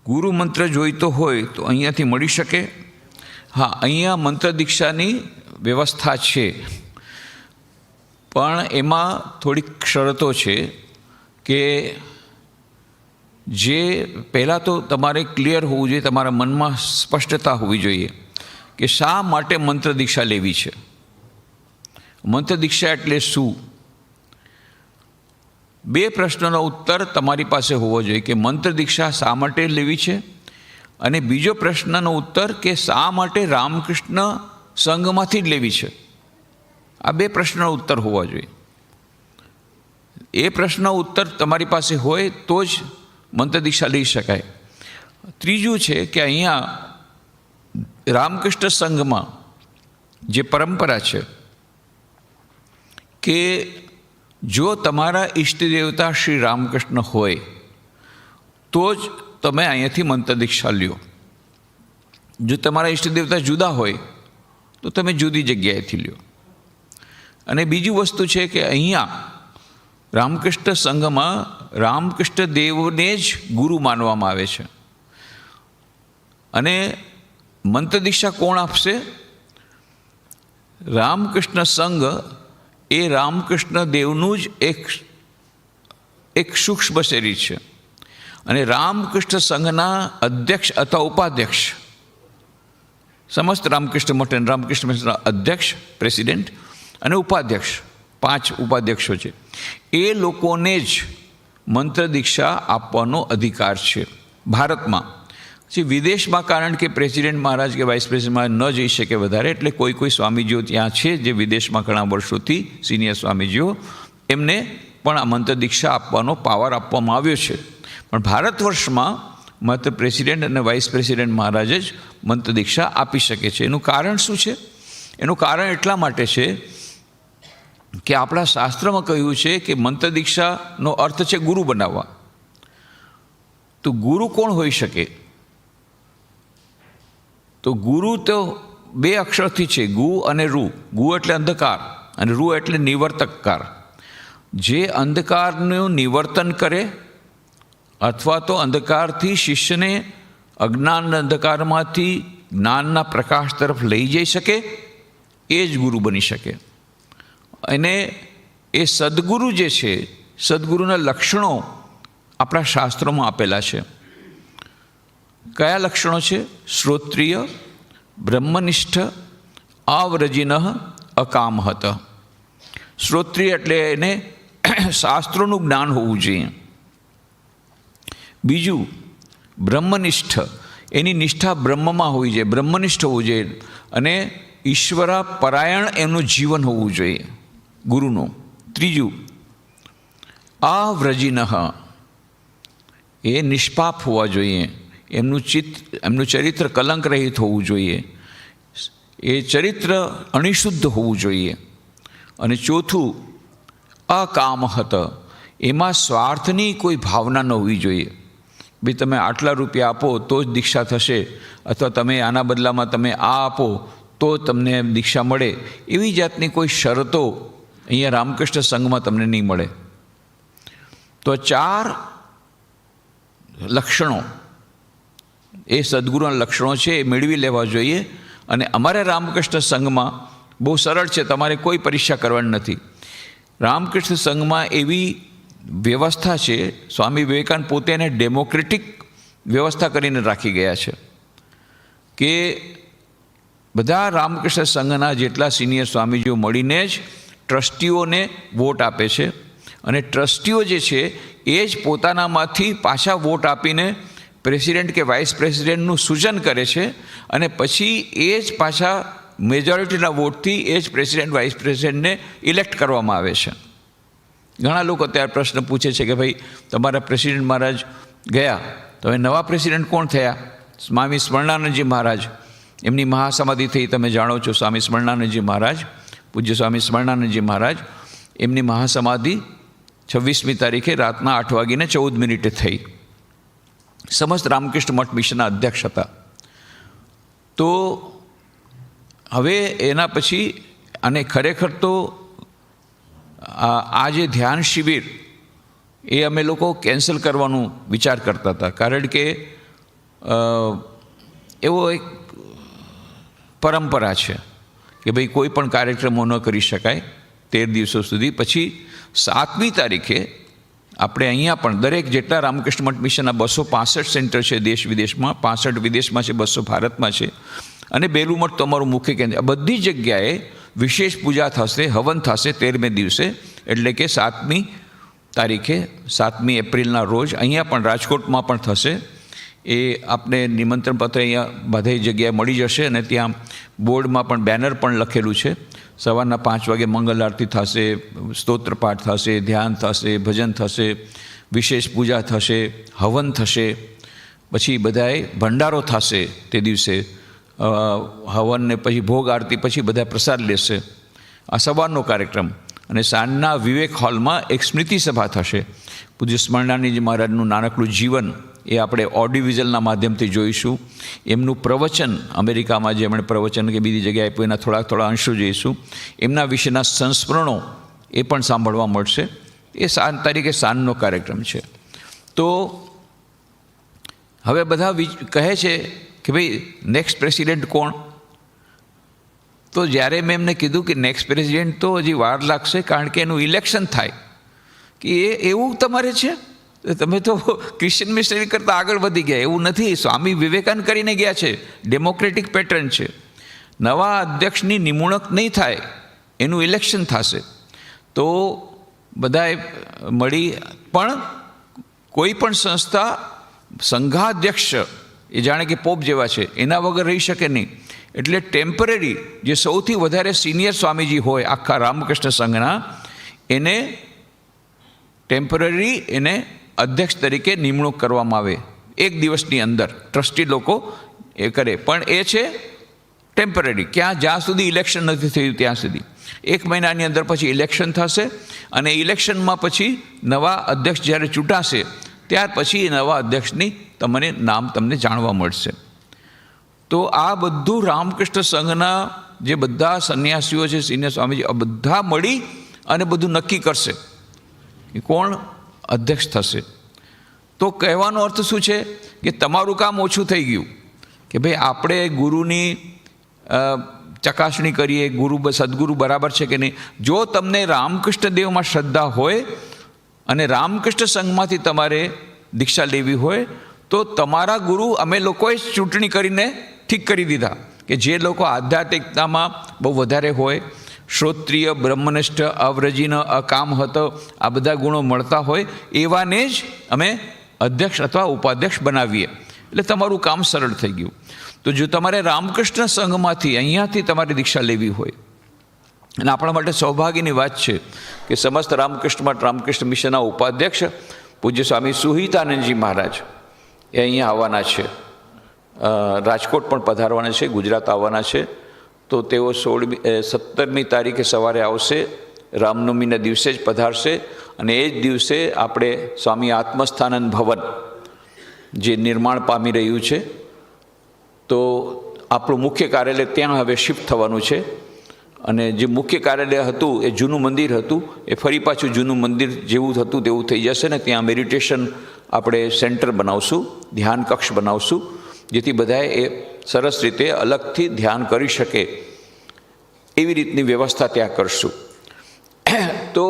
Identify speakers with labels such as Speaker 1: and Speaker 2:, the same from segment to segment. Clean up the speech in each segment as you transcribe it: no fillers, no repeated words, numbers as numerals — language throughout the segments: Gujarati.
Speaker 1: ગુરુ મંત્ર જોઈતો હોય તો અહીંયાથી મળી શકે? હા, અહીંયા મંત્ર દીક્ષાની વ્યવસ્થા છે, પણ એમાં થોડીક શરતો છે કે જે પહેલાં તો તમારે ક્લિયર હોવું જોઈએ, તમારા મનમાં સ્પષ્ટતા હોવી જોઈએ કે શા માટે મંત્ર દીક્ષા લેવી છે. મંત્ર દીક્ષા એટલે શું? બે પ્રશ્નનો ઉત્તર તમારી પાસે હોવો જોઈએ કે મંત્ર દીક્ષા શા માટે લેવી છે, અને બીજો પ્રશ્નનો ઉત્તર કે શા માટે રામકૃષ્ણ સંઘમાંથી જ લેવી છે. આ બે પ્રશ્નનો ઉત્તર હોવા જોઈએ. એ પ્રશ્નનો ઉત્તર તમારી પાસે હોય તો જ મંત્ર દીક્ષા લઈ શકાય. ત્રીજું છે કે અહીંયા રામકૃષ્ણ સંઘમાં જે પરંપરા છે કે જો તમારા ઈષ્ટ દેવતા શ્રી રામકૃષ્ણ હોય તો જ તમે અહીંયાથી મંત્ર દીક્ષા લ્યો. જો તમારા ઈષ્ટ દેવતા જુદા હોય તો તમે જુદી જગ્યાએથી લ્યો. અને બીજી વસ્તુ છે કે અહીંયા રામકૃષ્ણ સંઘમાં રામકૃષ્ણ દેવને જ ગુરુ માનવામાં આવે છે. અને મંત્ર દીક્ષા કોણ આપશે? રામકૃષ્ણ સંઘ એ રામકૃષ્ણ દેવનું જ એક સૂક્ષ્મ શરીર છે. અને રામકૃષ્ણ સંઘના અધ્યક્ષ અથવા ઉપાધ્યક્ષ, સમસ્ત રામકૃષ્ણ મઠ અને રામકૃષ્ણ મિશનના અધ્યક્ષ, પ્રેસિડેન્ટ અને ઉપાધ્યક્ષ, 5 ઉપાધ્યક્ષો છે. એ લોકોને જ મંત્ર દીક્ષા આપવાનો અધિકાર છે ભારતમાં. પછી વિદેશમાં કારણ કે પ્રેસિડેન્ટ મહારાજ કે વાઇસ પ્રેસિડેન્ટ ન જઈ શકે વધારે, એટલે કોઈ સ્વામીજીઓ ત્યાં છે જે વિદેશમાં ઘણા વર્ષોથી સિનિયર સ્વામીજીઓ, એમને પણ આ મંત્ર દીક્ષા આપવાનો પાવર આપવામાં આવ્યો છે. પણ ભારત વર્ષમાં માત્ર પ્રેસિડેન્ટ અને વાઇસ પ્રેસિડેન્ટ મહારાજ જ મંત્ર દીક્ષા આપી શકે છે. એનું કારણ શું છે? એનું કારણ એટલા માટે છે કે આપણા શાસ્ત્રમાં કહ્યું છે કે મંત્ર દીક્ષાનો અર્થ છે ગુરુ બનાવવા. તો ગુરુ કોણ હોઈ શકે? તો ગુરુ તો 2 અક્ષરથી છે, ગુ અને રૂ. ગુ એટલે અંધકાર અને રૂ એટલે નિવર્તકકાર. જે અંધકારનું નિવર્તન કરે અથવા તો અંધકારથી શિષ્યને અજ્ઞાનના અંધકારમાંથી જ્ઞાનના પ્રકાશ તરફ લઈ જઈ શકે, એ જ ગુરુ બની શકે. અને એ સદગુરુ જે છે, સદગુરુના લક્ષણો આપણા શાસ્ત્રોમાં આપેલા છે. કયા લક્ષણો છે? શ્રોત્રિય, બ્રહ્મનિષ્ઠ, અવ્રજિન, અકામહત. શ્રોત્રિય એટલે એને શાસ્ત્રોનું જ્ઞાન હોવું જોઈએ. બીજું બ્રહ્મનિષ્ઠ, એની નિષ્ઠા બ્રહ્મમાં હોવી જોઈએ, બ્રહ્મનિષ્ઠ હોવું જોઈએ. અને ઈશ્વર પરાયણ એનું જીવન હોવું જોઈએ ગુરુનું. ત્રીજું અવ્રજિન, એ નિષ્પાપ હોવા જોઈએ. એમનું ચરિત્ર કલંક રહિત હોવું જોઈએ. એ ચરિત્ર અણિશુદ્ધ હોવું જોઈએ. અને ચોથું અકામહત, એમાં સ્વાર્થની કોઈ ભાવના ન હોવી જોઈએ. ભાઈ તમે આટલા રૂપિયા આપો તો જ દીક્ષા થશે, અથવા તમે આના બદલામાં તમે આ આપો તો તમને દીક્ષા મળે, એવી જાતની કોઈ શરતો અહીંયા રામકૃષ્ણ સંઘમાં તમને નહીં મળે. તો 4 લક્ષણો એ સદગુરુના લક્ષણો છે, એ મેળવી લેવા જોઈએ. અને અમારા રામકૃષ્ણ સંઘમાં બહુ સરળ છે, તમારે કોઈ પરીક્ષા કરવાની નથી. રામકૃષ્ણ સંઘમાં એવી વ્યવસ્થા છે, સ્વામી વિવેકાનંદ પોતે એને ડેમોક્રેટિક વ્યવસ્થા કરીને રાખી ગયા છે કે બધા રામકૃષ્ણ સંઘના જેટલા સિનિયર સ્વામીજીઓ મળીને જ ટ્રસ્ટીઓને વોટ આપે છે. અને ટ્રસ્ટીઓ જે છે એ જ પોતાનામાંથી પાછા વોટ આપીને પ્રેસિડેન્ટ કે વાઇસ પ્રેસિડેન્ટનું સૂચન કરે છે. અને પછી એ જ પાછા મેજોરિટીના વોટથી એ જ પ્રેસિડેન્ટ વાઇસ પ્રેસિડેન્ટને ઇલેક્ટ કરવામાં આવે છે. ઘણા લોકો અત્યારે પ્રશ્ન પૂછે છે કે ભાઈ તમારા પ્રેસિડેન્ટ મહારાજ ગયા, તો હવે નવા પ્રેસિડેન્ટ કોણ થયા? સ્વામી સ્મરણાનંદજી મહારાજ, એમની મહાસમાધિ થઈ, તમે જાણો છો. સ્વામી સ્મરણાનંદજી મહારાજ, પૂજ્ય સ્વામી સ્મરણાનંદજી મહારાજ, એમની મહાસમાધિ 26મી તારીખે રાતના 8:14 થઈ. સમસ્ત રામકૃષ્ણ મઠ મિશનના અધ્યક્ષ હતા. તો હવે એના પછી, અને ખરેખર તો આ જે ધ્યાન શિબિર એ અમે લોકો કેન્સલ કરવાનું વિચાર કરતા હતા, કારણ કે એવો એક પરંપરા છે કે ભાઈ કોઈ પણ કાર્યક્રમો ન કરી શકાય 13 દિવસો સુધી. પછી 7મી તારીખે આપણે અહીંયા પણ દરેક જેટલા રામકૃષ્ણ મઠ મિશનના 265 સેન્ટર છે દેશ વિદેશમાં, 65 વિદેશમાં છે, 200 ભારતમાં છે, અને બેલું મઠ તો અમારું મુખ્ય કેન્દ્ર. આ બધી જગ્યાએ વિશેષ પૂજા થશે, હવન થશે 13મે દિવસે, એટલે કે 7મી તારીખે 7મી એપ્રિલના રોજ. અહીંયા પણ રાજકોટમાં પણ થશે. એ આપને નિમંત્રણ પત્ર અહીંયા બધી જગ્યાએ મળી જશે, અને ત્યાં બોર્ડમાં પણ બેનર પણ લખેલું છે. સવારના 5 વાગે મંગલ આરતી થશે, સ્તોત્ર પાઠ થશે, ધ્યાન થશે, ભજન થશે, વિશેષ પૂજા થશે, હવન થશે. પછી બધાએ ભંડારો થશે તે દિવસે, હવન ને પછી ભોગ આરતી, પછી બધા પ્રસાદ લેશે. આ સવારનો કાર્યક્રમ. અને સાંજના વિવેક હોલમાં એક સ્મૃતિ સભા થશે. પૂજ્ય સ્મરણાનંદજી મહારાજનું નાનકડું જીવન એ આપણે ઓડિયો વિઝુઅલના માધ્યમથી જોઈશું. એમનું પ્રવચન, અમેરિકામાં જે એમણે પ્રવચન કે બીજી જગ્યાએ આપ્યું એના થોડા અંશો જોઈશું. એમના વિશેના સંસ્મરણો એ પણ સાંભળવા મળશે. એ 7 તારીખે સાંજનો કાર્યક્રમ છે. તો હવે બધા કહે છે કે ભાઈ નેક્સ્ટ પ્રેસિડેન્ટ કોણ? તો જ્યારે મેં એમને કીધું કે નેક્સ્ટ પ્રેસિડેન્ટ તો હજી વાર લાગશે, કારણ કે એનું ઇલેક્શન થાય. કે એવું તમારે છે? તમે તો ક્રિશ્ચિયન મિશનરી કરતાં આગળ વધી ગયા. એવું નથી. સ્વામી વિવેકાનંદ કરીને ગયા છે. ડેમોક્રેટિક પેટર્ન છે. નવા અધ્યક્ષની નિમણૂક નહીં થાય, એનું ઇલેક્શન થશે. તો બધાએ મળી, પણ કોઈ પણ સંસ્થા સંઘાધ્યક્ષ એ જાણે કે પોપ જેવા છે એના વગર રહી શકે નહીં. એટલે ટેમ્પરરી જે સૌથી વધારે સિનિયર સ્વામીજી હોય આખા રામકૃષ્ણ સંઘના, એને ટેમ્પરરી એને અધ્યક્ષ તરીકે નિમણૂક કરવામાં આવે 1 દિવસની અંદર. ટ્રસ્ટી લોકો એ કરે, પણ એ છે ટેમ્પરરી. જ્યાં સુધી ઇલેક્શન નથી થયું ત્યાં સુધી. 1 મહિનાની અંદર પછી ઇલેક્શન થશે, અને ઇલેક્શનમાં પછી નવા અધ્યક્ષ જ્યારે ચૂંટાશે ત્યાર પછી એ નવા અધ્યક્ષની નામ તમને જાણવા મળશે. તો આ બધું રામકૃષ્ણ સંઘના જે બધા સંન્યાસીઓ છે, સિનિયર સ્વામીજી, આ બધા મળી અને બધું નક્કી કરશે કે કોણ અધ્યક્ષ થશે. તો કહેવાનો અર્થ શું છે કે તમારું કામ ઓછું થઈ ગયું. કે ભાઈ આપણે ગુરુની ચકાસણી કરીએ, સદગુરુ બરાબર છે કે નહીં. જો તમને રામકૃષ્ણ દેવમાં શ્રદ્ધા હોય અને રામકૃષ્ણ સંઘમાંથી તમારે દીક્ષા લેવી હોય, તો તમારા ગુરુ અમે લોકોએ ચૂંટણી કરીને ઠીક કરી દીધા. કે જે લોકો આધ્યાત્મિકતામાં બહુ વધારે હોય, શ્રોત્રિય, બ્રહ્મનિષ્ઠ, અવ્રજીન, અકામહત, આ બધા ગુણો મળતા હોય, એવાને જ અમે અધ્યક્ષ અથવા ઉપાધ્યક્ષ બનાવીએ. એટલે તમારું કામ સરળ થઈ ગયું. તો જો તમારે રામકૃષ્ણ સંઘમાંથી અહીંયાથી તમારે દીક્ષા લેવી હોય, અને આપણા માટે સૌભાગ્યની વાત છે કે સમસ્ત રામકૃષ્ણ મઠ રામકૃષ્ણ મિશનના ઉપાધ્યક્ષ પૂજ્ય સ્વામી સુહિતાનંદજી મહારાજ એ અહીંયા આવવાના છે. રાજકોટ પણ પધારવાના છે, ગુજરાત આવવાના છે. તો તેઓ 17મી તારીખે સવારે આવશે, રામનવમીના દિવસે જ પધારશે. અને એ જ દિવસે આપણે સ્વામી આત્મસ્થાનંદ ભવન જે નિર્માણ પામી રહ્યું છે, તો આપણું મુખ્ય કાર્યાલય ત્યાં હવે શિફ્ટ થવાનું છે. અને જે મુખ્ય કાર્યાલય હતું એ જૂનું મંદિર હતું, એ ફરી પાછું જૂનું મંદિર જેવું હતું તેવું થઈ જશે. ને ત્યાં મેડિટેશન આપણે સેન્ટર બનાવશું, ધ્યાન કક્ષ બનાવશું, જેથી બધાએ એ સરસ રીતે અલગથી ધ્યાન કરી શકે એવી રીતની વ્યવસ્થા ત્યાં કરશું. તો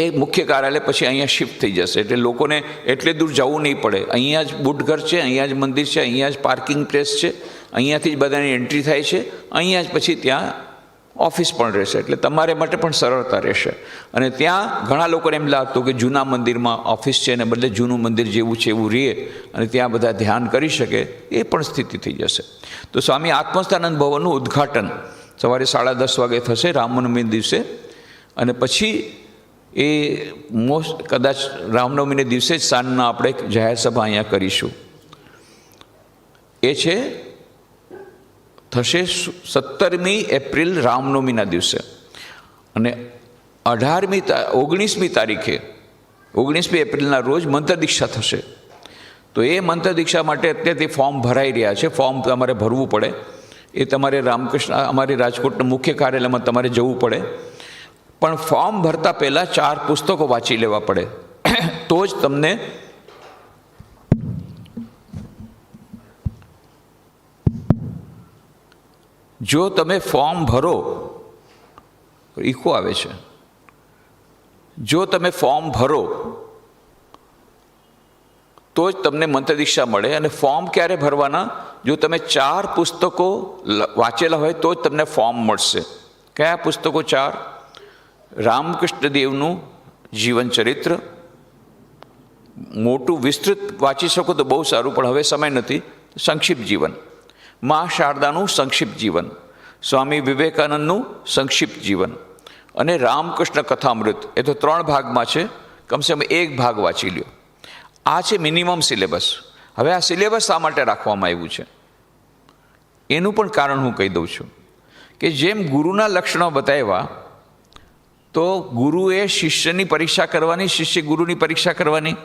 Speaker 1: એ મુખ્ય કાર્યાલય પછી અહીંયા શિફ્ટ થઈ જશે. એટલે લોકોને એટલે દૂર જવું નહીં પડે. અહીંયા જ બુટઘર છે, અહીંયા જ મંદિર છે, અહીંયા જ પાર્કિંગ પ્લેસ છે, અહીંયાથી જ બધાની એન્ટ્રી થાય છે, અહીંયા જ પછી ત્યાં ઓફિસ પણ રહેશે. એટલે તમારે માટે પણ સરળતા રહેશે. અને ત્યાં ઘણા લોકોને એમ લાગતું કે જૂના મંદિરમાં ઓફિસ છે, એને બદલે જૂનું મંદિર જેવું છે એવું રહે અને ત્યાં બધા ધ્યાન કરી શકે, એ પણ સ્થિતિ થઈ જશે. તો સ્વામી આત્મસ્થાનંદ ભવનનું ઉદ્ઘાટન સવારે 10:30 વાગે થશે રામનવમી દિવસે. અને પછી એ કદાચ રામનવમીને દિવસે જ સાંજના આપણે જાહેર સભા અહીંયા કરીશું. એ છે થશે 17મી એપ્રિલ રામનવમીના દિવસે. અને 19મી તારીખે 19મી એપ્રિલના રોજ મંત્ર દીક્ષા થશે. તો એ મંત્ર દીક્ષા માટે અત્યારથી ફોર્મ ભરાઈ રહ્યા છે. ફોર્મ તમારે ભરવું પડે. એ તમારે રામકૃષ્ણ અમારી રાજકોટના મુખ્ય કાર્યાલયમાં તમારે જવું પડે. પણ ફોર્મ ભરતા પહેલાં 4 પુસ્તકો વાંચી લેવા પડે. તો જ તમને જો તમે ફોર્મ ભરો, ઇકો આવે છે, જો તમે ફોર્મ ભરો તો જ તમને મંત્ર દીક્ષા મળે. અને ફોર્મ ક્યારે ભરવાના? જો તમે 4 પુસ્તકો વાંચેલા હોય તો જ તમને ફોર્મ મળશે. કયા પુસ્તકો 4? રામકૃષ્ણ દેવનું જીવન ચરિત્ર, મોટું વિસ્તૃત વાંચી શકો તો બહુ સારું, પણ હવે સમય નથી. સંક્ષિપ્ત જીવન, મા શારદાનું સંક્ષિપ્ત જીવન, સ્વામી વિવેકાનંદનું સંક્ષિપ્ત જીવન અને રામકૃષ્ણ કથામૃત. એ તો 3 ભાગમાં છે, કમસે કમ એક ભાગ વાંચી લ્યો. આ છે મિનિમમ સિલેબસ. હવે આ સિલેબસ શા માટે રાખવામાં આવ્યું છે એનું પણ કારણ હું કહી દઉં છું કે જેમ ગુરુના લક્ષણો બતાવ્યા તો ગુરુએ શિષ્યની પરીક્ષા કરવાની, શિષ્ય ગુરુની પરીક્ષા કરવાની.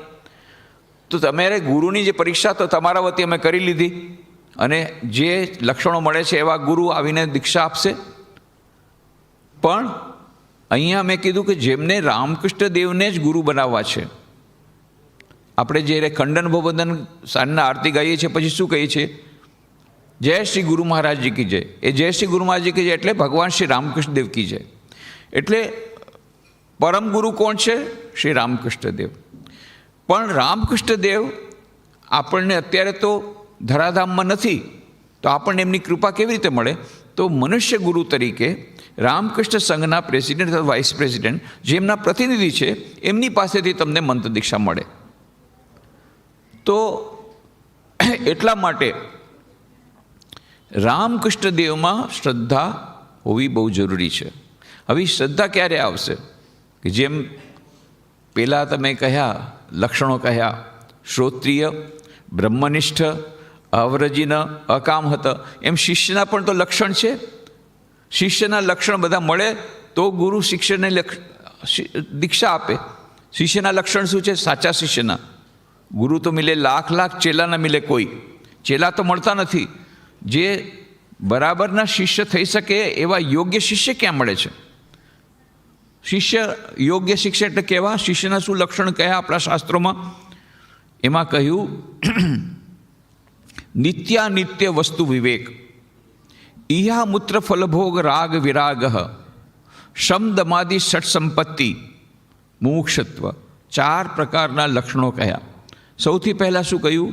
Speaker 1: તો તમારે ગુરુની જે પરીક્ષા તો તમારા વતી અમે કરી લીધી, અને જે લક્ષણો મળે છે એવા ગુરુ આવીને દીક્ષા આપશે. પણ અહીંયા મેં કીધું કે જેમને રામકૃષ્ણ દેવને જ ગુરુ બનાવવા છે. આપણે જ્યારે ખંડન ભવબંધન સાંજના આરતી ગાઈએ છીએ પછી શું કહીએ છીએ? જય શ્રી ગુરુ મહારાજજી કી જય. એ જય શ્રી ગુરુ મહારાજજી કી જય એટલે ભગવાન શ્રી રામકૃષ્ણ દેવ કી જય. એટલે પરમ ગુરુ કોણ છે? શ્રી રામકૃષ્ણ દેવ. પણ રામકૃષ્ણ દેવ આપણને અત્યારે તો ધરાધામમાં નથી, તો આપણને એમની કૃપા કેવી રીતે મળે? તો મનુષ્ય ગુરુ તરીકે રામકૃષ્ણ સંઘના પ્રેસિડેન્ટ અથવા વાઇસ પ્રેસિડેન્ટ, જેમના પ્રતિનિધિ છે, એમની પાસેથી તમને મંત્ર દીક્ષા મળે. તો એટલા માટે રામકૃષ્ણ દેવમાં શ્રદ્ધા હોવી બહુ જરૂરી છે. હવે શ્રદ્ધા ક્યારે આવશે? કે જેમ પહેલાં તમે કહ્યા લક્ષણો કહ્યા, શ્રોત્રિય, બ્રહ્મનિષ્ઠ, અવરજીન, અકામહત, એમ શિષ્યના પણ તો લક્ષણ છે. શિષ્યના લક્ષણ બધા મળે તો ગુરુ શિષ્યને દીક્ષા આપે. શિષ્યના લક્ષણ શું છે? સાચા શિષ્યના. ગુરુ તો મિલે લાખ, ચેલાના મિલે કોઈ. ચેલા તો મળતા નથી. જે બરાબરના શિષ્ય થઈ શકે એવા યોગ્ય શિષ્ય ક્યાં મળે છે? શિષ્ય, યોગ્ય શિષ્ય એટલે કેવા? શિષ્યના શું લક્ષણ કયા આપણા શાસ્ત્રોમાં? એમાં કહ્યું નિત્યાનિત્ય વસ્તુ વિવેક, ઇહા મૂત્ર ફલભોગ રાગ વિરાગ, શમદમાદિ ષટ સંપત્તિ, મુમુક્ષત્વ. 4 પ્રકારના લક્ષણો કહ્યા. સૌથી પહેલાં શું કહ્યું?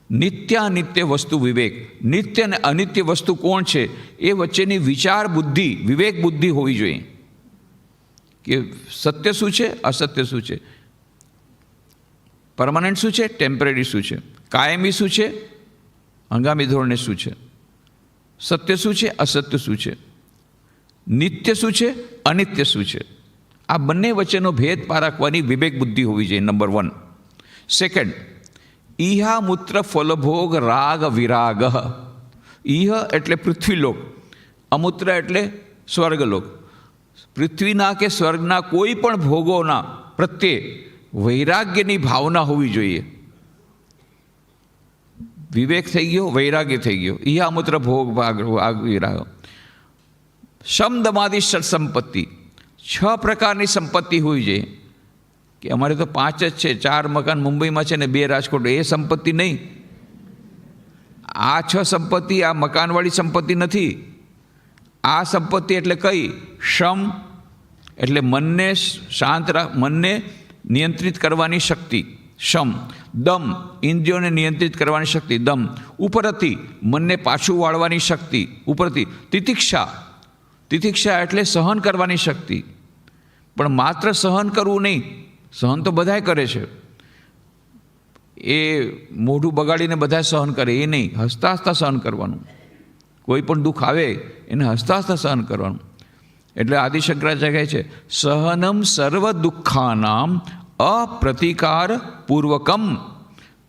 Speaker 1: નિત્યાનિત્ય વસ્તુ વિવેક. નિત્ય અને અનિત્ય વસ્તુ કોણ છે એ વચ્ચેની વિચાર બુદ્ધિ, વિવેક બુદ્ધિ હોવી જોઈએ. કે સત્ય શું છે, અસત્ય શું છે, પરમાનન્ટ શું છે, ટેમ્પરરી શું છે, કાયમી શું છે, હંગામી ધોરણે શું છે, સત્ય શું છે, અસત્ય શું છે, નિત્ય શું છે, અનિત્ય શું છે. આ બંને વચ્ચેનો ભેદ પારખવાની વિવેક બુદ્ધિ હોવી જોઈએ, નંબર 1. સેકન્ડ, ઇહા મૂત્ર ફલભોગ રાગ વિરાગ. ઇહ એટલે પૃથ્વીલોક, અમૂત્ર એટલે સ્વર્ગલોક. પૃથ્વીના કે સ્વર્ગના કોઈ પણ ભોગોના પ્રત્યે વૈરાગ્યની ભાવના હોવી જોઈએ. વિવેક થઈ ગયો, વૈરાગ્ય થઈ ગયો. ઇહા મૂત્ર ભોગ ભાગ વિરાગ. શમદમાદિ ષટ સંપત્તિ, 6 પ્રકારની સંપત્તિ હોવી જોઈએ. કે અમારે તો 5 જ છે, 4 મકાન મુંબઈમાં છે ને 2 રાજકોટ. એ સંપત્તિ નહીં. આ 6 સંપત્તિ આ મકાનવાળી સંપત્તિ નથી. આ સંપત્તિ એટલે કઈ? શમ એટલે મનને શાંત મનને નિયંત્રિત કરવાની શક્તિ, શમ. દમ, ઇન્દ્રિયોને નિયંત્રિત કરવાની શક્તિ, દમ. ઉપરથી મનને પાછું વાળવાની શક્તિ, ઉપરથી. તિતિક્ષા, તિતિક્ષા એટલે સહન કરવાની શક્તિ. પણ માત્ર સહન કરવું નહીં, સહન તો બધાય કરે છે. એ મોઢું બગાડીને બધા સહન કરે એ નહીં, હસતા હસતા સહન કરવાનું. કોઈ પણ દુઃખ આવે એને હસતા હસતા સહન કરવાનું. એટલે આદિશંકરાચાર્ય કહે છે સહનમ સર્વ દુઃખાનામ અપ્રતિકાર પૂર્વકમ.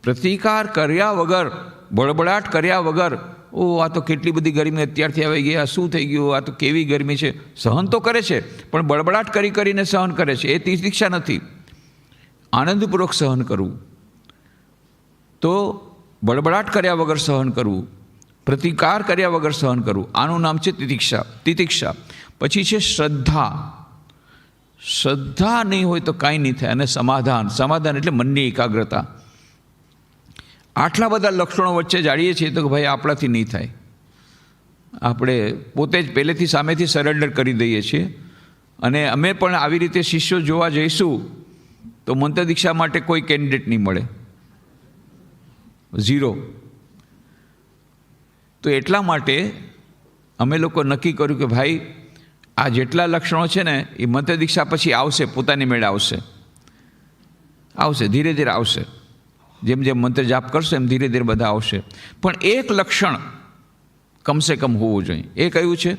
Speaker 1: પ્રતિકાર કર્યા વગર, બળબડાટ કર્યા વગર, ઓ આ તો કેટલી બધી ગરમી અત્યારથી આવી ગઈ, આ શું થઈ ગયું, આ તો કેવી ગરમી છે. સહન તો કરે છે પણ બળબડાટ કરીને સહન કરે છે. એ તિતિક્ષા નથી. આનંદપૂર્વક સહન કરવું, તો બળબડાટ કર્યા વગર સહન કરવું, પ્રતિકાર કર્યા વગર સહન કરવું, આનું નામ છે તિતિક્ષા. તિતિક્ષા. પછી છે શ્રદ્ધા. શ્રદ્ધા નહીં હોય તો કાંઈ નહીં થાય. અને સમાધાન, સમાધાન એટલે મનની એકાગ્રતા. આટલા બધા લક્ષણો વચ્ચે જાણીએ છીએ તો ભાઈ આપણાથી નહીં થાય. આપણે પોતે જ પહેલેથી સામેથી સરેન્ડર કરી દઈએ છીએ. અને અમે પણ આવી રીતે શિષ્યો જોવા જઈશું તો મંત્ર દીક્ષા માટે કોઈ કેન્ડિડેટ નહીં મળે, 0. તો એટલા માટે અમે લોકો નક્કી કર્યું કે ભાઈ આ જેટલા લક્ષણો છે ને એ મંત્ર દીક્ષા પછી આવશે, પોતાની મેળે આવશે, ધીરે ધીરે આવશે. જેમ જેમ મંત્ર જાપ કરશે એમ ધીરે ધીરે બધા આવશે. પણ એક લક્ષણ કમસે કમ હોવું જોઈએ. એ કયું છે?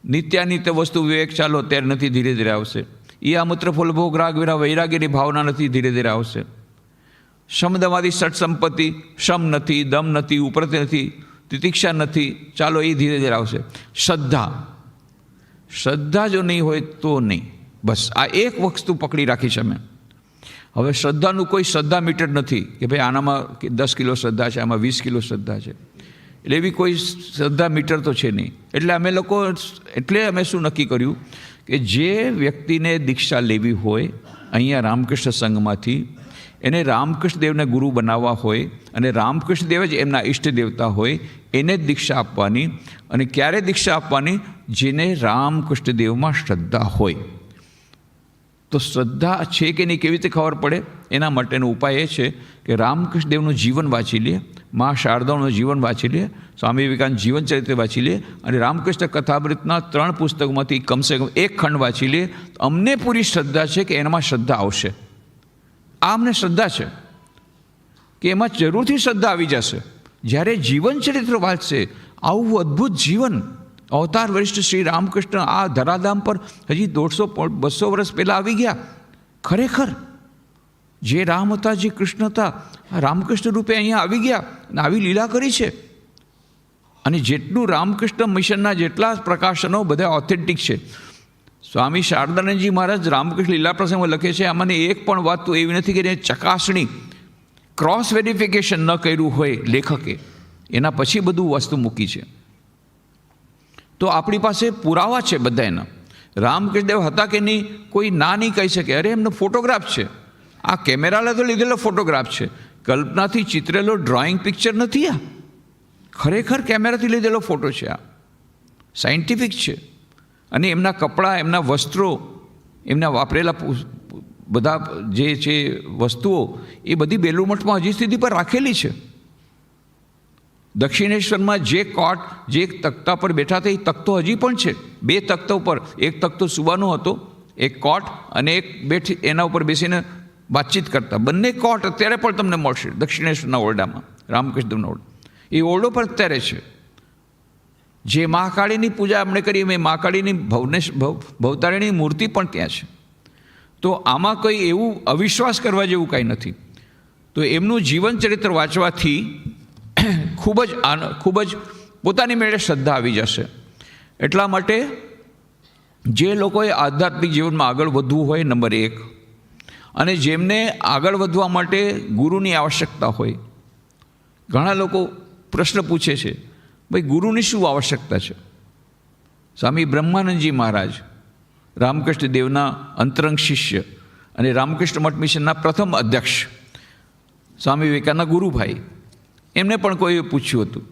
Speaker 1: નિત્યાનિત્ય વસ્તુ વિવેક ચાલો ત્યારે નથી, ધીરે ધીરે આવશે. ઈયામૂત્ર ફૂલ ભોગ રાગ વિરા વૈરાગીની ભાવના નથી, ધીરે ધીરે આવશે. શમદમાદી સટ સંપત્તિ, શમ નથી, દમ નથી, ઉપરત નથી, તિતિક્ષા નથી, ચાલો એ ધીરે ધીરે આવશે. શ્રદ્ધા જો નહીં હોય તો નહીં. બસ આ એક વસ્તુ પકડી રાખી છે અમે. હવે શ્રદ્ધાનું કોઈ શ્રદ્ધા મીટર નથી કે ભાઈ આનામાં 10 કિલો શ્રદ્ધા છે, આમાં 20 કિલો શ્રદ્ધા છે, એટલે એવી કોઈ શ્રદ્ધા મીટર તો છે નહીં. એટલે અમે શું નક્કી કર્યું કે જે વ્યક્તિને દીક્ષા લેવી હોય અહીંયા રામકૃષ્ણ સંઘમાંથી, એને રામકૃષ્ણ દેવને ગુરુ બનાવવા હોય અને રામકૃષ્ણ દેવ જ એમના ઈષ્ટ દેવતા હોય, એને જ દીક્ષા આપવાની. અને ક્યારે દીક્ષા આપવાની? જેને રામકૃષ્ણ દેવમાં શ્રદ્ધા હોય. તો શ્રદ્ધા છે કે નહીં કેવી રીતે ખબર પડે? એના માટેનો ઉપાય એ છે કે રામકૃષ્ણ દેવનું જીવન વાંચી લે, મા શારદાનું જીવન વાંચી લે, સ્વામી વિવેકાનંદ જીવન ચરિત્ર વાંચી લે અને રામકૃષ્ણ કથામૃતના 3 પુસ્તકોમાંથી કમસે કમ એક ખંડ વાંચી લે. અમને પૂરી શ્રદ્ધા છે કે એનામાં શ્રદ્ધા આવશે. આ અમને શ્રદ્ધા છે કે એમાં જરૂરથી શ્રદ્ધા આવી જશે. જ્યારે જીવન ચરિત્ર વાંચશે, આવું અદ્ભુત જીવન, અવતાર વરિષ્ઠ શ્રી રામકૃષ્ણ આ ધરાધામ પર હજી 150-200 વર્ષ પહેલાં આવી ગયા. ખરેખર જે રામ હતા, જે કૃષ્ણ હતા, રામકૃષ્ણ રૂપે અહીંયા આવી ગયા અને આવી લીલા કરી છે. અને જેટલું રામકૃષ્ણ મિશનના જેટલા પ્રકાશનો બધા ઓથેન્ટિક છે. સ્વામી શારદાનંદજી મહારાજ રામકૃષ્ણ લીલા પ્રસંગમાં લખે છે, આમાંની એક પણ વાત તો એવી નથી કે એને ચકાસણી, ક્રોસ વેરિફિકેશન ન કર્યું હોય લેખકે, એના પછી બધું વસ્તુ મૂકી છે. તો આપણી પાસે પુરાવા છે બધા એના. રામકૃષ્ણ દેવ હતા કે નહીં કોઈ ના નહીં કહી શકે. અરે એમનો ફોટોગ્રાફ છે, આ કેમેરાને તો લીધેલો ફોટોગ્રાફ છે, કલ્પનાથી ચિતરેલો ડ્રોઈંગ પિક્ચર નથી. આ ખરેખર કેમેરાથી લીધેલો ફોટો છે. આ સાયન્ટિફિક છે. અને એમના કપડાં, એમના વસ્ત્રો, એમના વાપરેલા બધા જે છે વસ્તુઓ, એ બધી બેલુર મઠમાં હજી સુધી પર રાખેલી છે. દક્ષિણેશ્વરમાં જે કોટ, જે તખ્તા પર બેઠા હતા, એ તખ્તો હજી પણ છે. 2 તખ્તા ઉપર, એક તખ્તો સુવાનો હતો, એક કોટ, અને એક એના ઉપર બેસીને વાતચીત કરતા. બંને કોટ અત્યારે પણ તમને મળશે દક્ષિણેશ્વરના ઓરડામાં, રામકૃષ્ણના ઓરડા. એ ઓરડો પણ અત્યારે છે. જે મહાકાળીની પૂજા આપણે કરીએ, એ મહાકાળીની ભવતારીણી મૂર્તિ પણ ત્યાં છે. તો આમાં કંઈ એવું અવિશ્વાસ કરવા જેવું કાંઈ નથી. તો એમનું જીવન ચરિત્ર વાંચવાથી ખૂબ જ પોતાની મેળે શ્રદ્ધા આવી જશે. એટલા માટે જે લોકોએ આધ્યાત્મિક જીવનમાં આગળ વધવું હોય, નંબર 1, અને જેમને આગળ વધવા માટે ગુરુની આવશ્યકતા હોય. ઘણા લોકો પ્રશ્ન પૂછે છે, ભાઈ ગુરુની શું આવશ્યકતા છે? સ્વામી બ્રહ્માનંદજી મહારાજ રામકૃષ્ણ દેવના અંતરંગ શિષ્ય અને રામકૃષ્ણ મઠ મિશનના પ્રથમ અધ્યક્ષ, સ્વામી વિવેકાનંદના ગુરુભાઈ, એમને પણ કોઈએ પૂછ્યું હતું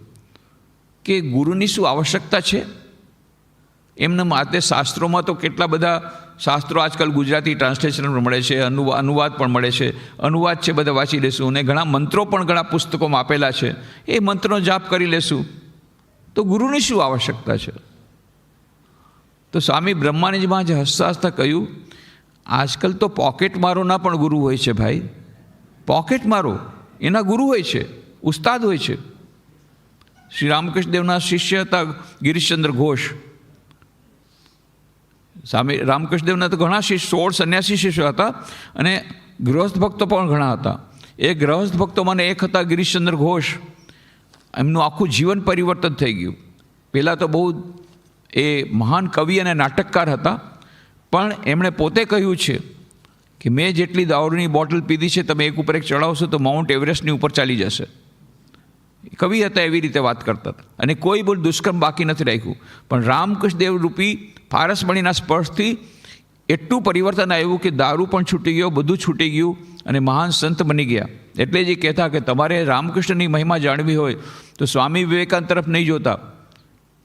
Speaker 1: કે ગુરુની શું આવશ્યકતા છે? એમના માટે શાસ્ત્રોમાં તો કેટલા બધા શાસ્ત્રો આજકાલ ગુજરાતી ટ્રાન્સલેશન પણ મળે છે, અનુવાદ પણ મળે છે. અનુવાદ છે, બધા વાંચી લેશું. અને ઘણા મંત્રો પણ ઘણા પુસ્તકોમાં આપેલા છે, એ મંત્રનો જાપ કરી લેશું. તો ગુરુની શું આવશ્યકતા છે? તો સ્વામી બ્રહ્માનંદજી મહારાજે હસતા હસતા કહ્યું, આજકાલ તો પોકેટ મારોના પણ ગુરુ હોય છે ભાઈ. પોકેટ મારો એના ગુરુ હોય છે, ઉસ્તાદ હોય છે. શ્રી રામકૃષ્ણ દેવના શિષ્ય હતા ગિરીશચંદ્ર ઘોષ. સ્વામી રામકૃષ્ણ દેવના તો ઘણા 16 સંન્યાસી શિષ્યો હતા અને ગૃહસ્થ ભક્તો પણ ઘણા હતા. એ ગૃહસ્થ ભક્તોમાંને એક હતા ગિરીશચંદ્ર ઘોષ. એમનું આખું જીવન પરિવર્તન થઈ ગયું. પહેલાં તો બહુ એ મહાન કવિ અને નાટકકાર હતા, પણ એમણે પોતે કહ્યું છે કે મેં જેટલી દારૂની બોટલ પીધી છે, તમે એક ઉપર એક ચડાવશો તો માઉન્ટ એવરેસ્ટની ઉપર ચાલી જશે. કવિ હતા, એવી રીતે વાત કરતા હતા. અને કોઈ બહુ દુષ્કર્મ બાકી નથી રાખ્યું. પણ રામકૃષ્ણ દેવ રૂપી પારસમણીના સ્પર્શથી એટલું પરિવર્તન આવ્યું કે દારૂ પણ છૂટી ગયો, બધું છૂટી ગયું અને મહાન સંત બની ગયા. એટલે જ એ કહેતા કે તમારે રામકૃષ્ણની મહિમા જાણવી હોય તો સ્વામી વિવેકાનંદ તરફ નહીં જોતા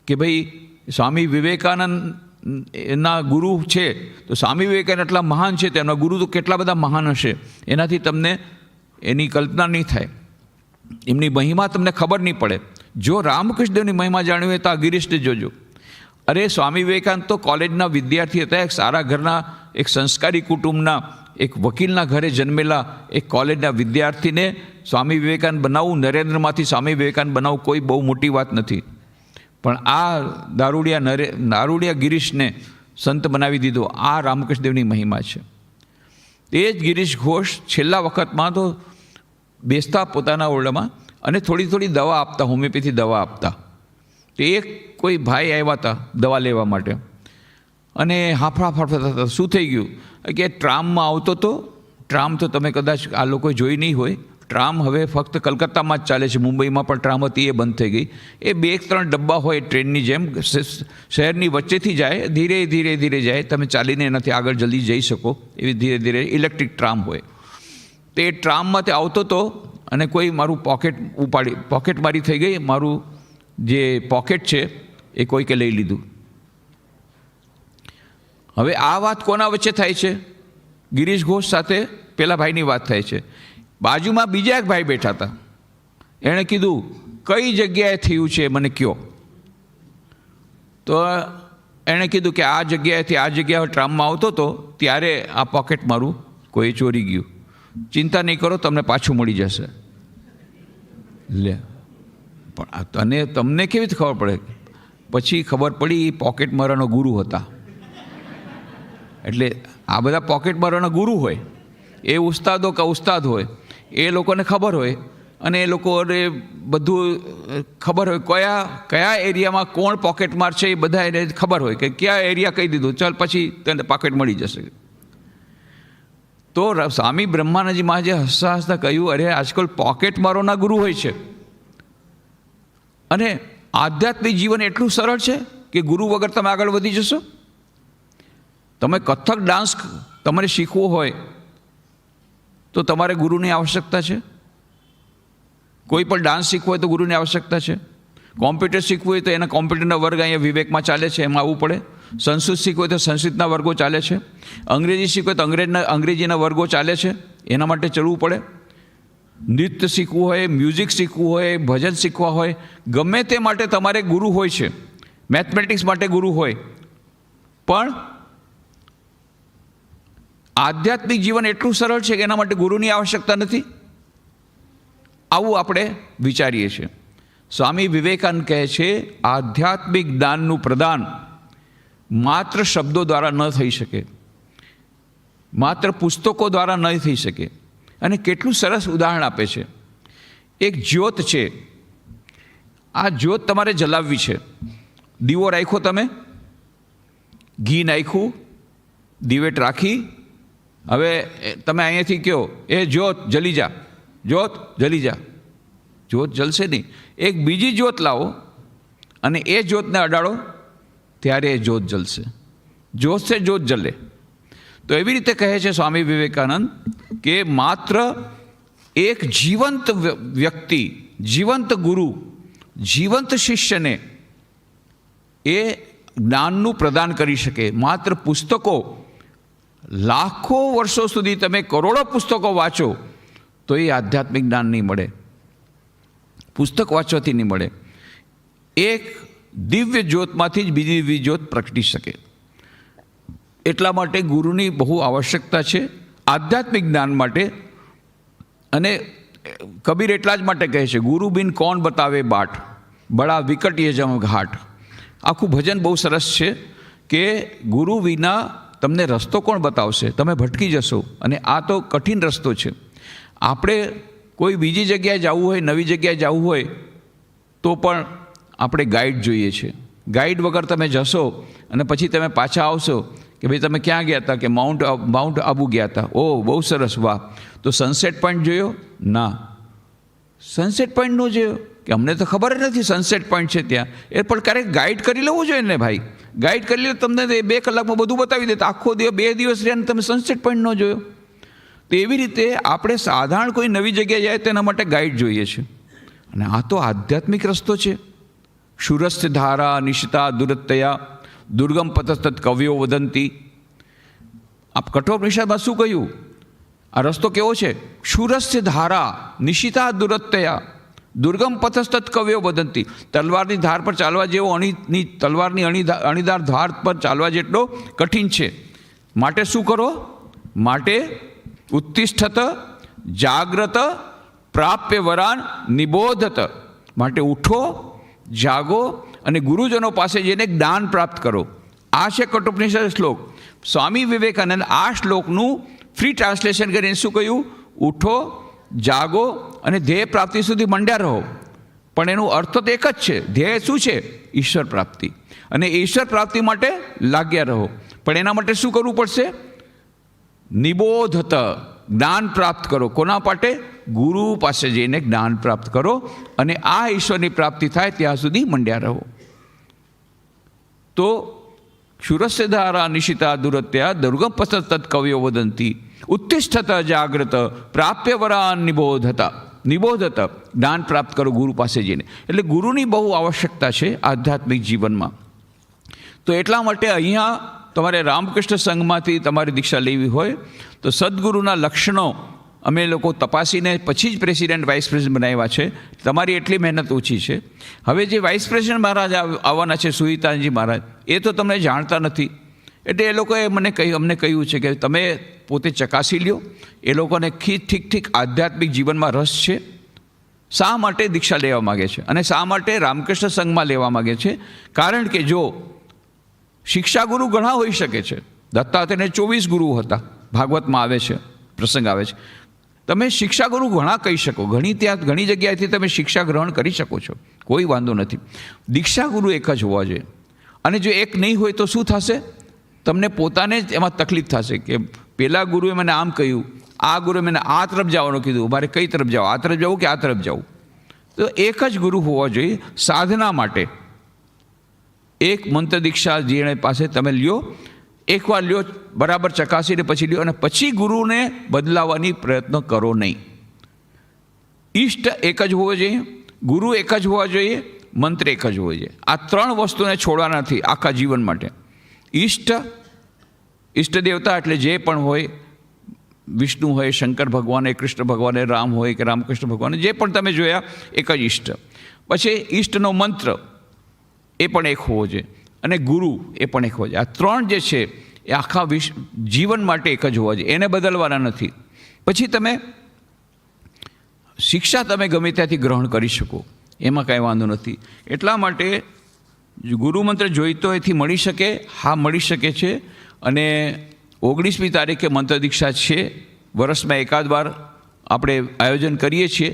Speaker 1: કે ભાઈ સ્વામી વિવેકાનંદ એના ગુરુ છે તો સ્વામી વિવેકાનંદ એટલા મહાન છે, તેમના ગુરુ તો કેટલા બધા મહાન હશે, એનાથી તમને એની કલ્પના નહીં થાય, એમની મહિમા તમને ખબર નહીં પડે. જો રામકૃષ્ણદેવની મહિમા જાણવી હોય તો આ ગિરીશને જોજો. અરે સ્વામી વિવેકાનંદ તો કોલેજના વિદ્યાર્થી હતા, એક સારા ઘરના, એક સંસ્કારી કુટુંબના, એક વકીલના ઘરે જન્મેલા એક કોલેજના વિદ્યાર્થીને સ્વામી વિવેકાનંદ બનાવવું, નરેન્દ્રમાંથી સ્વામી વિવેકાનંદ બનાવવું કોઈ બહુ મોટી વાત નથી. પણ આ દારૂડિયા ગિરીશને સંત બનાવી દીધો. આ રામકૃષ્ણદેવની મહિમા છે. એ જ ગિરીશ ઘોષ છેલ્લા વખતમાં તો બેસતા પોતાના ઓરડામાં અને થોડી થોડી દવા આપતા, હોમિયોપેથી દવા આપતા. તો એક કોઈ ભાઈ આવ્યા હતા દવા લેવા માટે અને હાફળા થતા, શું થઈ ગયું કે ટ્રામમાં આવતો હતો. ટ્રામ તો તમે કદાચ આ લોકોએ જોઈ નહીં હોય. ટ્રામ હવે ફક્ત કલકત્તામાં જ ચાલે છે, મુંબઈમાં પણ ટ્રામ હતી એ બંધ થઈ ગઈ. એ 2-3 ડબ્બા હોય ટ્રેનની જેમ, શહેરની વચ્ચેથી જાય, ધીરે ધીરે ધીરે જાય, તમે ચાલીને એનાથી આગળ જલ્દી જઈ શકો એવી ધીરે ધીરે ઇલેક્ટ્રિક ટ્રામ હોય. તે ટ્રામમાં તે આવતો હતો અને કોઈ મારું પોકેટ મારી થઈ ગઈ, મારું જે પોકેટ છે એ કોઈકે લઈ લીધું. હવે આ વાત કોના વચ્ચે થાય છે? ગિરીશ ઘોષ સાથે પેલા ભાઈની વાત થાય છે. બાજુમાં બીજા એક ભાઈ બેઠા હતા. એણે કીધું કઈ જગ્યાએ થયું છે મને કહો. તો એણે કીધું કે આ જગ્યાએથી આ જગ્યાએ ટ્રામમાં આવતો હતો ત્યારે આ પોકેટ મારું કોઈ ચોરી ગયું. ચિંતા નહીં કરો, તમને પાછું મળી જશે. લે, પણ અને તમને કેવી રીતે ખબર પડે? પછી ખબર પડી પોકેટ મારાનો ગુરુ હતા. એટલે આ બધા પોકેટ મારાના ગુરુ હોય, એ ઉસ્તાદો કે ઉસ્તાદ હોય, એ લોકોને ખબર હોય અને એ લોકોને બધું ખબર હોય કયા એરિયામાં કોણ પોકેટ માર છે એ બધા એને ખબર હોય કે કયા એરિયા કહી દીધું, ચાલ પછી તેને પોકેટ મળી જશે. તો સ્વામી બ્રહ્માનંદજી મહારાજે હસતા હસતા કહ્યું, અરે આજકાલ પોકેટ મારોના ગુરુ હોય છે અને આધ્યાત્મિક જીવન એટલું સરળ છે કે ગુરુ વગર તમે આગળ વધી જશો. તમે કથક ડાન્સ તમારે શીખવો હોય તો તમારે ગુરુની આવશ્યકતા છે. કોઈ પણ ડાન્સ શીખવો હોય તો ગુરુની આવશ્યકતા છે. કોમ્પ્યુટર શીખવું હોય તો એના કોમ્પ્યુટરના વર્ગ અહીંયા વિવેકમાં ચાલે છે, એમાં આવવું પડે. સંસ્કૃત શીખવું હોય તો સંસ્કૃતના વર્ગો ચાલે છે. અંગ્રેજી શીખવું હોય તો અંગ્રેજીના વર્ગો ચાલે છે, એના માટે ચડવું પડે. નૃત્ય શીખવું હોય, મ્યુઝિક શીખવું હોય, ભજન શીખવા હોય, ગમે તે માટે તમારે ગુરુ હોય છે. મેથમેટિક્સ માટે ગુરુ હોય. પણ આધ્યાત્મિક જીવન એટલું સરળ છે કે એના માટે ગુરુની આવશ્યકતા નથી. આવું આપણે વિચારીએ છીએ. સ્વામી વિવેકાનંદ કહે છે આધ્યાત્મિક જ્ઞાનનું પ્રદાન માત્ર શબ્દો દ્વારા ન થઈ શકે, માત્ર પુસ્તકો દ્વારા ન થઈ શકે. અને કેટલું સરસ ઉદાહરણ આપે છે. એક જ્યોત છે, આ જ્યોત તમારે જલાવવી છે. દીવો રાખ્યો, તમે ઘી નાખ્યું, દીવેટ રાખી, હવે તમે અહીંયાથી કહો એ જ્યોત જલી જા, જ્યોત જલી જા. જ્યોત જલશે નહીં. એક બીજી જ્યોત લાવો અને એ જ્યોતને અડાડો, ત્યારે એ જ્યોત જલશે. જ્યોત સે જ્યોત જલે. તો એવી રીતે કહે છે સ્વામી વિવેકાનંદ કે માત્ર એક જીવંત વ્યક્તિ, જીવંત ગુરુ, જીવંત શિષ્યને એ જ્ઞાનનું પ્રદાન કરી શકે. માત્ર પુસ્તકો, લાખો વર્ષો સુધી તમે કરોડો પુસ્તકો વાંચો તો એ આધ્યાત્મિક જ્ઞાન નહીં મળે, પુસ્તક વાંચવાથી નહીં મળે. એક દિવ્ય જ્યોતમાંથી જ બીજી દિવ્ય જ્યોત પ્રગટી શકે. એટલા માટે ગુરુની બહુ આવશ્યકતા છે આધ્યાત્મિક જ્ઞાન માટે. અને કબીર એટલા જ માટે કહે છે ગુરુ બિન કોણ બતાવે બાટ, બડા વિકટ યે જમ ઘાટ. આખું ભજન બહુ સરસ છે કે ગુરુ વિના તમને રસ્તો કોણ બતાવશે, તમે ભટકી જશો. અને આ તો કઠિન રસ્તો છે. આપણે કોઈ બીજી જગ્યાએ જવું હોય, નવી જગ્યાએ જવું હોય તો પણ આપણે ગાઈડ જોઈએ છે. ગાઈડ વગર તમે જશો અને પછી તમે પાછા આવશો કે ભાઈ તમે ક્યાં ગયા હતા, કે માઉન્ટ આબુ ગયા હતા. ઓહ બહુ સરસ, વાહ. તો સનસેટ પોઈન્ટ જોયો? ના, સનસેટ પોઈન્ટ ન જોયો કે અમને તો ખબર જ નથી સનસેટ પોઈન્ટ છે ત્યાં. એ પણ ક્યારેક ગાઈડ કરી લેવું જોઈએ ને ભાઈ. ગાઈડ કરી લે તમને 2 કલાકમાં બધું બતાવી દે. આખો દિવસ 2 દિવસ રહ્યા ને તમે સનસેટ પોઈન્ટ ન જોયો તો એવી રીતે આપણે સાધારણ કોઈ નવી જગ્યાએ જાય તેના માટે ગાઈડ જોઈએ છે. અને આ તો આધ્યાત્મિક રસ્તો છે. શુરસ્ય ધારા નિશિતા દુરત્તયા દુર્ગમ પતસ્તત કવ્યો વદંતી. આપ કઠોપનિષદમાં શું કહ્યું? આ રસ્તો કેવો છે? શુરસ્ય ધારા નિશિતા દુરત્તયા દુર્ગમ પથસ્તત કવ્યો વદંતી. તલવારની ધાર પર ચાલવા જેવો તલવારની અણીદાર ધાર પર ચાલવા જેટલો કઠિન છે. માટે શું કરો? માટે ઉત્તિષ્ઠત જાગ્રત પ્રાપ્ય વરાન નિબોધત. માટે ઉઠો, જાગો અને ગુરુજનો પાસે જઈને જ્ઞાન પ્રાપ્ત કરો. આ છે કઠોપનિષદ શ્લોક. સ્વામી વિવેકાનંદ આ શ્લોકનું ફ્રી ટ્રાન્સલેશન કરીને શું કહ્યું? ઉઠો, જાગો અને ધ્યેય પ્રાપ્તિ સુધી મંડ્યા રહો. પણ એનો અર્થ તો એક જ છે. ધ્યેય શું છે? ઈશ્વર પ્રાપ્તિ. અને ઈશ્વર પ્રાપ્તિ માટે લાગ્યા રહો. પણ એના માટે શું કરવું પડશે? નિબોધત, જ્ઞાન પ્રાપ્ત કરો. કોના માટે? ગુરુ પાસે જઈને જ્ઞાન પ્રાપ્ત કરો અને આ ઈશ્વરની પ્રાપ્તિ થાય ત્યાં સુધી મંડ્યા રહો. તો શુરસ્ય ધારા નિશિતા દુરત્યા દુર્ગમ પતસ્તત કવ્યો વદંતી ઉત્તિષ્ઠત જાગ્રત પ્રાપ્ય વરાન નિબોધત. જ્ઞાન પ્રાપ્ત કરો ગુરુ પાસે જઈને. એટલે ગુરુની બહુ આવશ્યકતા છે આધ્યાત્મિક જીવનમાં. તો એટલા માટે અહીંયા તમારે રામકૃષ્ણ સંઘમાંથી તમારી દીક્ષા લેવી હોય તો સદગુરુના લક્ષણો અમે લોકો તપાસીને પછી જ પ્રેસિડેન્ટ વાઇસ પ્રેસિડેન્ટ બનાવ્યા છે. તમારી એટલી મહેનત ઓછી છે. હવે જે વાઇસ પ્રેસિડેન્ટ મહારાજ આવવાના છે, સુહિતાનજી મહારાજ, એ તો તમને જાણતા નથી. એટલે એ લોકોએ અમને કહ્યું છે કે તમે પોતે ચકાસી લ્યો. એ લોકોને ઠીક આધ્યાત્મિક જીવનમાં રસ છે. શા માટે દીક્ષા લેવા માગે છે અને શા માટે રામકૃષ્ણ સંઘમાં લેવા માગે છે? કારણ કે જો શિક્ષાગુરુ ઘણા હોઈ શકે છે. દત્તાત્રેયને 24 ગુરુ હતા, ભાગવતમાં આવે છે, પ્રસંગ આવે છે. તમે શિક્ષાગુરુ ઘણા કહી શકો, ઘણી જગ્યાએથી તમે શિક્ષા ગ્રહણ કરી શકો છો, કોઈ વાંધો નથી. દીક્ષાગુરુ એક જ હોવા જોઈએ. અને જો એક નહીં હોય તો શું થશે? તમને પોતાને જ એમાં તકલીફ થશે કે પેલા ગુરુએ મને આમ કહ્યું, આ ગુરુએ મને આ તરફ જવાનું કીધું, મારે કઈ તરફ જાવ? આ તરફ જવું કે આ તરફ જવું? તો એક જ ગુરુ હોવા જોઈએ સાધના માટે. એક મંત્ર દીક્ષા જેને પાસે તમે લ્યો, એકવાર લ્યો, બરાબર ચકાસીને પછી લ્યો અને પછી ગુરુને બદલાવવાની પ્રયત્ન કરો નહીં. ઈષ્ટ એક જ હોવો જોઈએ, ગુરુ એક જ હોવા જોઈએ, મંત્ર એક જ હોવો જોઈએ. આ 3 વસ્તુને છોડવાના નથી આખા જીવન માટે. ઈષ્ટ દેવતા એટલે જે પણ હોય, વિષ્ણુ હોય, શંકર ભગવાન, કૃષ્ણ ભગવાન, રામ હોય કે રામકૃષ્ણ ભગવાન, જે પણ તમે જોયા એક જ ઈષ્ટ. પછી ઈષ્ટનો મંત્ર એ પણ એક હોવો જોઈએ અને ગુરુ એ પણ એક હોવો જોઈએ. આ 3 જે છે એ આખા જીવન માટે એક જ હોવા જોઈએ, એને બદલવાના નથી. પછી તમે શિક્ષા તમે ગમે ત્યાંથી ગ્રહણ કરી શકો, એમાં કાંઈ વાંધો નથી. એટલા માટે ગુરુમંત્ર જોઈતો એથી મળી શકે? હા, મળી શકે છે. અને 19મી તારીખે મંત્ર દીક્ષા છે. વર્ષમાં એકાદ વાર આપણે આયોજન કરીએ છીએ.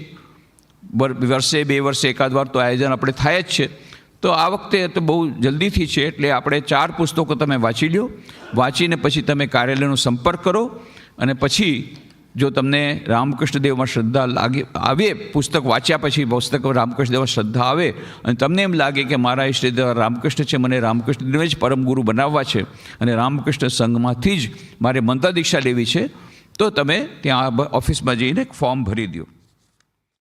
Speaker 1: વર્ષે 2 વર્ષે એકાદ વાર તો આયોજન આપણે થાય જ છે. તો આ વખતે તો બહુ જલ્દીથી છે, એટલે આપણે 4 પુસ્તકો તમે વાંચી લો. વાંચીને પછી તમે કાર્યાલયનો સંપર્ક કરો અને પછી જો તમને રામકૃષ્ણદેવમાં શ્રદ્ધા આવે, પુસ્તક વાંચ્યા પછી રામકૃષ્ણદેવમાં શ્રદ્ધા આવે અને તમને એમ લાગે કે મારા ઈષ્ટદેવ રામકૃષ્ણ છે, મને રામકૃષ્ણદેવ જ પરમ ગુરુ બનાવવા છે અને રામકૃષ્ણ સંઘમાંથી જ મારે મંત્ર દીક્ષા લેવી છે, તો તમે ત્યાં ઓફિસમાં જઈને એક ફોર્મ ભરી દો.